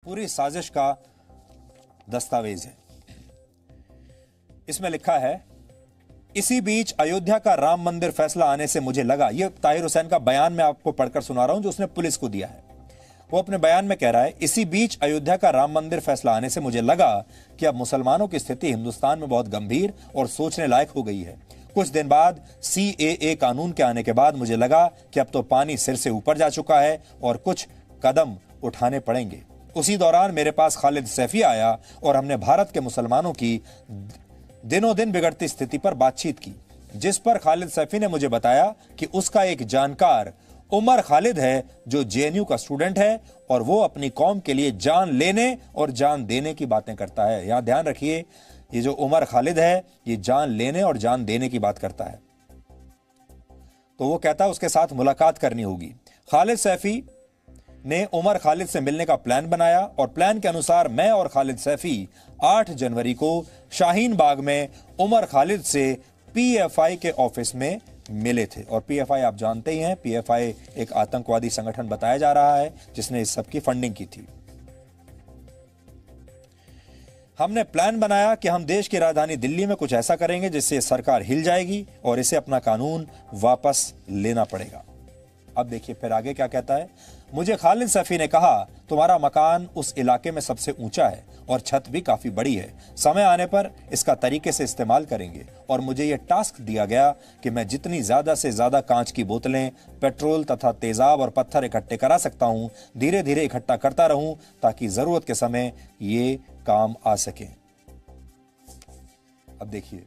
पूरी साजिश का दस्तावेज है। इसमें लिखा है, इसी बीच अयोध्या का राम मंदिर फैसला आने से मुझे लगा, यह ताहिर हुसैन का बयान मैं आपको पढ़कर सुना रहा हूं जो उसने पुलिस को दिया है। वो अपने बयान में कह रहा है, इसी बीच अयोध्या का राम मंदिर फैसला आने से मुझे लगा कि अब मुसलमानों की स्थिति हिंदुस्तान में बहुत गंभीर और सोचने लायक हो गई है। कुछ दिन बाद CAA कानून के आने के बाद मुझे लगा कि अब तो पानी सिर से ऊपर जा चुका है और कुछ कदम उठाने पड़ेंगे। उसी दौरान मेरे पास खालिद सैफी आया और हमने भारत के मुसलमानों की दिनों दिन बिगड़ती स्थिति पर बातचीत की, जिस पर खालिद सैफी ने मुझे बताया कि उसका एक जानकार उमर खालिद है जो JNU का स्टूडेंट है और वो अपनी कौम के लिए जान लेने और जान देने की बातें करता है। यहां ध्यान रखिए, ये जो उमर खालिद है ये जान लेने और जान देने की बात करता है। तो वो कहता है उसके साथ मुलाकात करनी होगी। खालिद सैफी ने उमर खालिद से मिलने का प्लान बनाया और प्लान के अनुसार मैं और खालिद सैफी 8 जनवरी को शाहीन बाग में उमर खालिद से PFI के ऑफिस में मिले थे। और PFI आप जानते ही हैं, PFI एक आतंकवादी संगठन बताया जा रहा है जिसने इस सब की फंडिंग की थी। हमने प्लान बनाया कि हम देश की राजधानी दिल्ली में कुछ ऐसा करेंगे जिससे सरकार हिल जाएगी और इसे अपना कानून वापस लेना पड़ेगा। अब देखिए फिर आगे क्या कहता है, मुझे खालिद सैफी ने कहा, तुम्हारा मकान उस इलाके में सबसे ऊंचा है और छत भी काफी बड़ी है, समय आने पर इसका तरीके से इस्तेमाल करेंगे। और मुझे यह टास्क दिया गया कि मैं जितनी ज्यादा से ज्यादा कांच की बोतलें, पेट्रोल तथा तेजाब और पत्थर इकट्ठे करा सकता हूं धीरे धीरे इकट्ठा करता रहूं ताकि जरूरत के समय ये काम आ सके। अब देखिए,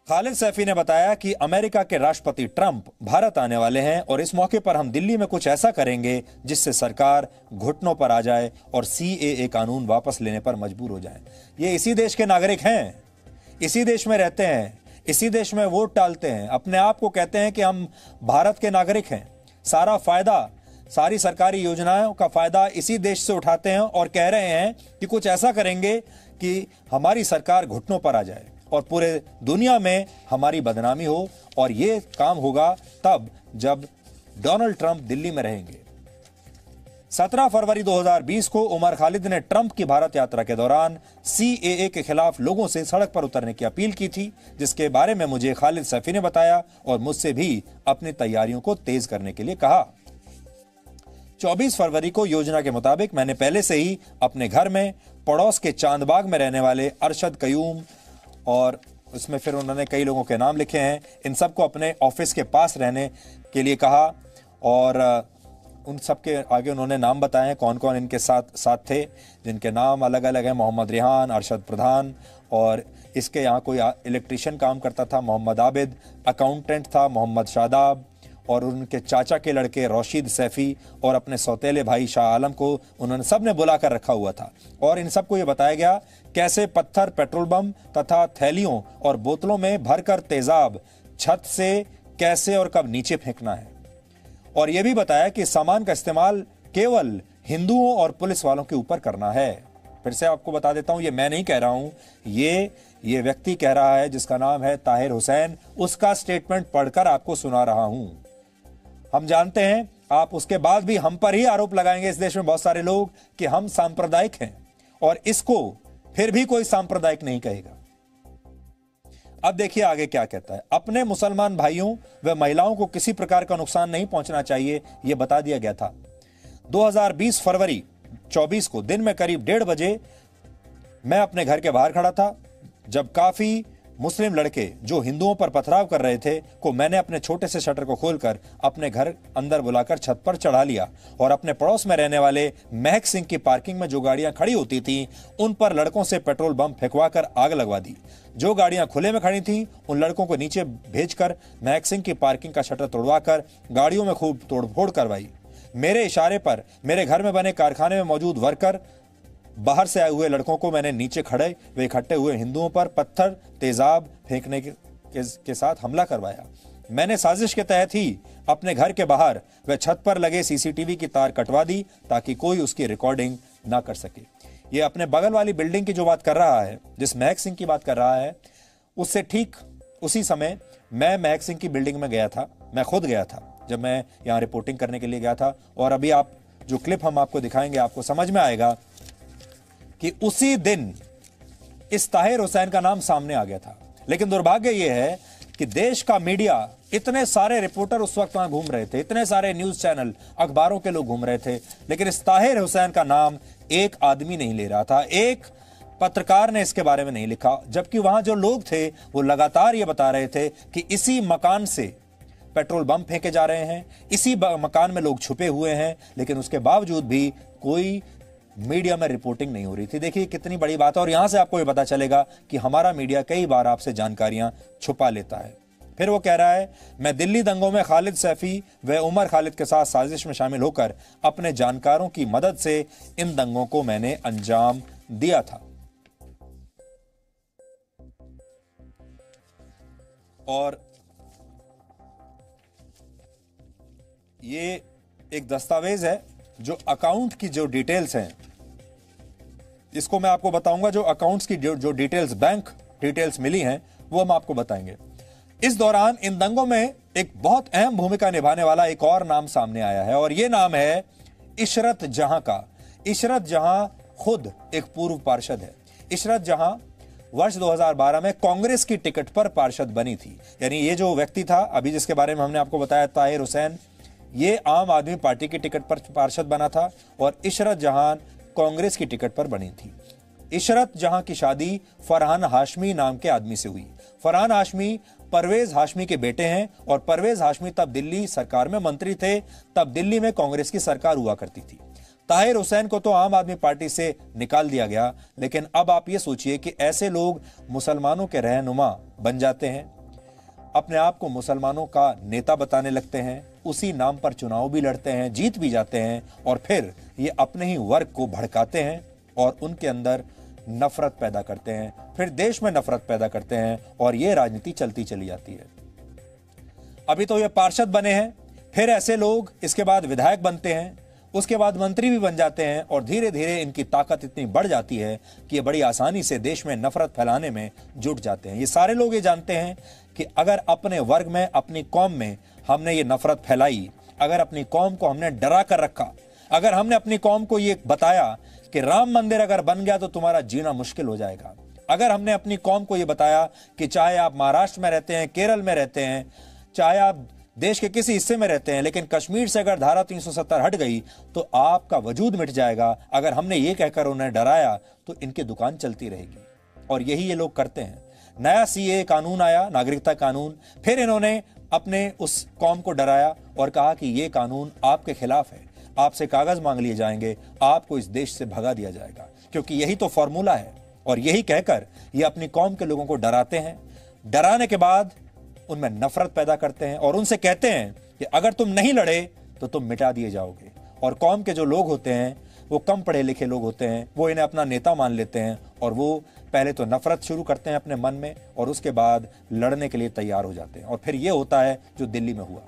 खालिद सैफी ने बताया कि अमेरिका के राष्ट्रपति ट्रंप भारत आने वाले हैं और इस मौके पर हम दिल्ली में कुछ ऐसा करेंगे जिससे सरकार घुटनों पर आ जाए और CAA कानून वापस लेने पर मजबूर हो जाए। ये इसी देश के नागरिक हैं, इसी देश में रहते हैं, इसी देश में वोट डालते हैं, अपने आप को कहते हैं कि हम भारत के नागरिक हैं, सारा फायदा, सारी सरकारी योजनाओं का फायदा इसी देश से उठाते हैं और कह रहे हैं कि कुछ ऐसा करेंगे कि हमारी सरकार घुटनों पर आ जाए और पूरे दुनिया में हमारी बदनामी हो। और ये काम होगा तब जब डोनाल्ड ट्रंप दिल्ली में रहेंगे। 17 फरवरी 2020 को उमर खालिद ने ट्रंप की भारत यात्रा के दौरान CAA के खिलाफ लोगों से सड़क पर उतरने की अपील की थी, जिसके बारे में मुझे खालिद सैफी ने बताया और मुझसे भी अपनी तैयारियों को तेज करने के लिए कहा। 24 फरवरी को योजना के मुताबिक मैंने पहले से ही अपने घर में पड़ोस के चांदबाग में रहने वाले अरशद कयूम, और उसमें फिर उन्होंने कई लोगों के नाम लिखे हैं, इन सबको अपने ऑफिस के पास रहने के लिए कहा। और उन सब के आगे उन्होंने नाम बताए हैं कौन कौन इनके साथ थे, जिनके नाम अलग अलग हैं। मोहम्मद रिहान, अरशद प्रधान, और इसके यहाँ कोई इलेक्ट्रिशियन काम करता था मोहम्मद आबिद, अकाउंटेंट था मोहम्मद शादाब, और उनके चाचा के लड़के रशीद सैफी और अपने सौतेले भाई शाह आलम को उन्होंने सब ने बुला कर रखा हुआ था। और इन सबको ये बताया गया कैसे पत्थर, पेट्रोल बम तथा थैलियों और बोतलों में भरकर तेजाब छत से कैसे और कब नीचे फेंकना है। और यह भी बताया कि सामान का इस्तेमाल केवल हिंदुओं और पुलिस वालों के ऊपर करना है। फिर से आपको बता देता हूं, ये मैं नहीं कह रहा हूं, ये व्यक्ति कह रहा है जिसका नाम है ताहिर हुसैन, उसका स्टेटमेंट पढ़कर आपको सुना रहा हूं। हम जानते हैं आप उसके बाद भी हम पर ही आरोप लगाएंगे, इस देश में बहुत सारे लोग, कि हम सांप्रदायिक हैं, और इसको फिर भी कोई सांप्रदायिक नहीं कहेगा। अब देखिए आगे क्या कहता है, अपने मुसलमान भाइयों व महिलाओं को किसी प्रकार का नुकसान नहीं पहुंचना चाहिए, यह बता दिया गया था। 2020 फरवरी 24 को दिन में करीब 1:30 बजे मैं अपने घर के बाहर खड़ा था, जब काफी मुस्लिम लड़के जो हिंदुओं पर पथराव कर रहे थे को मैंने अपने छोटे से शटर को खोलकर अपने घर अंदर बुलाकर छत पर चढ़ा लिया और अपने पड़ोस में रहने वाले महक सिंह की पार्किंग में जो गाड़ियां खड़ी होती थीं उन पर लड़कों से पेट्रोल बम फेंकवाकर आग लगवा दी। जो गाड़ियां खुले में खड़ी थीं उन लड़कों को नीचे भेजकर महक सिंह की पार्किंग का शटर तोड़वाकर गाड़ियों में खूब तोड़फोड़ करवाई। मेरे इशारे पर मेरे घर में बने कारखाने में मौजूद वर्कर बाहर से आए हुए लड़कों को मैंने नीचे खड़े वे इकट्ठे हुए हिंदुओं पर पत्थर तेजाब फेंकने के साथ हमला करवाया। मैंने साजिश के तहत ही अपने घर के बाहर व छत पर लगे CCTV की तार कटवा दी ताकि कोई उसकी रिकॉर्डिंग ना कर सके। ये अपने बगल वाली बिल्डिंग की जो बात कर रहा है, जिस महक सिंह की बात कर रहा है, उससे ठीक उसी समय मैं महक सिंह की बिल्डिंग में गया था। मैं खुद गया था जब मैं यहाँ रिपोर्टिंग करने के लिए गया था। और अभी आप जो क्लिप हम आपको दिखाएंगे आपको समझ में आएगा कि उसी दिन इस ताहिर हुसैन का नाम सामने आ गया था। लेकिन दुर्भाग्य यह है कि देश का मीडिया, इतने सारे रिपोर्टर उस वक्त वहां घूम रहे थे, इतने सारे न्यूज चैनल, अखबारों के लोग घूम रहे थे, लेकिन इस ताहिर हुसैन का नाम एक आदमी नहीं ले रहा था, एक पत्रकार ने इसके बारे में नहीं लिखा। जबकि वहां जो लोग थे वो लगातार ये बता रहे थे कि इसी मकान से पेट्रोल बम फेंके जा रहे हैं, इसी मकान में लोग छुपे हुए हैं, लेकिन उसके बावजूद भी कोई मीडिया में रिपोर्टिंग नहीं हो रही थी। देखिए कितनी बड़ी बात है। और यहां से आपको ये पता चलेगा कि हमारा मीडिया कई बार आपसे जानकारियां छुपा लेता है। फिर वो कह रहा है, मैं दिल्ली दंगों में खालिद सैफी व उमर खालिद के साथ साजिश में शामिल होकर अपने जानकारों की मदद से इन दंगों को मैंने अंजाम दिया था। और ये एक दस्तावेज है जो अकाउंट की जो डिटेल्स हैं, इसको मैं आपको बताऊंगा। जो अकाउंट्स की जो डिटेल्स, बैंक डिटेल्स मिली हैं, वो हम आपको बताएंगे। इस दौरान इन दंगों में एक बहुत अहम भूमिका निभाने वाला एक और नाम सामने आया है और यह नाम है इशरत जहां का। इशरत जहां खुद एक पूर्व पार्षद है। इशरत जहां वर्ष 2012 में कांग्रेस की टिकट पर पार्षद बनी थी। यानी ये जो व्यक्ति था अभी जिसके बारे में हमने आपको बताया, ताहिर हुसैन, ये आम आदमी पार्टी की टिकट पर पार्षद बना था और इशरत जहां कांग्रेस की टिकट पर बनी थी। इशरत जहां की शादी फरहान हाशमी नाम के आदमी से हुई। फरहान हाशमी परवेज हाशमी के बेटे हैं और परवेज हाशमी तब दिल्ली सरकार में मंत्री थे, तब दिल्ली में कांग्रेस की सरकार हुआ करती थी। ताहिर हुसैन को तो आम आदमी पार्टी से निकाल दिया गया, लेकिन अब आप ये सोचिए कि ऐसे लोग मुसलमानों के रहनुमा बन जाते हैं, अपने आप को मुसलमानों का नेता बताने लगते हैं, उसी नाम पर चुनाव भी लड़ते हैं, जीत भी जाते हैं और फिर ये अपने ही वर्ग को भड़काते हैं और उनके अंदर नफरत पैदा करते हैं, फिर देश में नफरत पैदा करते हैं और ये राजनीति चलती चली जाती है। अभी तो ये पार्षद बने हैं, फिर ऐसे लोग इसके बाद विधायक बनते हैं, उसके बाद मंत्री भी बन जाते हैं और धीरे धीरे इनकी ताकत इतनी बढ़ जाती है कि ये बड़ी आसानी से देश में नफरत फैलाने में जुट जाते हैं। ये सारे लोग ये जानते हैं कि अगर अपने वर्ग में, अपनी कौम में हमने ये नफरत फैलाई, अगर अपनी कौम को हमने डरा कर रखा, अगर हमने अपनी कौम को ये बताया कि राम मंदिर अगर बन गया तो तुम्हारा जीना मुश्किल हो जाएगा, अगर हमने अपनी कौम को ये बताया कि चाहे आप महाराष्ट्र में रहते हैं, केरल में रहते हैं, चाहे आप देश के किसी हिस्से में रहते हैं, लेकिन कश्मीर से अगर धारा 370 हट गई तो आपका वजूद मिट जाएगा, अगर हमने ये कहकर उन्हें डराया तो इनकी दुकान चलती रहेगी। और यही ये लोग करते हैं। नया सीए कानून आया, नागरिकता कानून, फिर इन्होंने अपने उस कौम को डराया और कहा कि ये कानून आपके खिलाफ है, आपसे कागज मांग लिए जाएंगे, आपको इस देश से भगा दिया जाएगा, क्योंकि यही तो फॉर्मूला है। और यही कहकर ये अपनी कौम के लोगों को डराते हैं। डराने के बाद उनमें नफरत पैदा करते हैं और उनसे कहते हैं कि अगर तुम नहीं लड़े तो तुम मिटा दिए जाओगे। और कौम के जो लोग होते हैं वो कम पढ़े लिखे लोग होते हैं, वो इन्हें अपना नेता मान लेते हैं और वो पहले तो नफरत शुरू करते हैं अपने मन में और उसके बाद लड़ने के लिए तैयार हो जाते हैं। और फिर ये होता है जो दिल्ली में हुआ।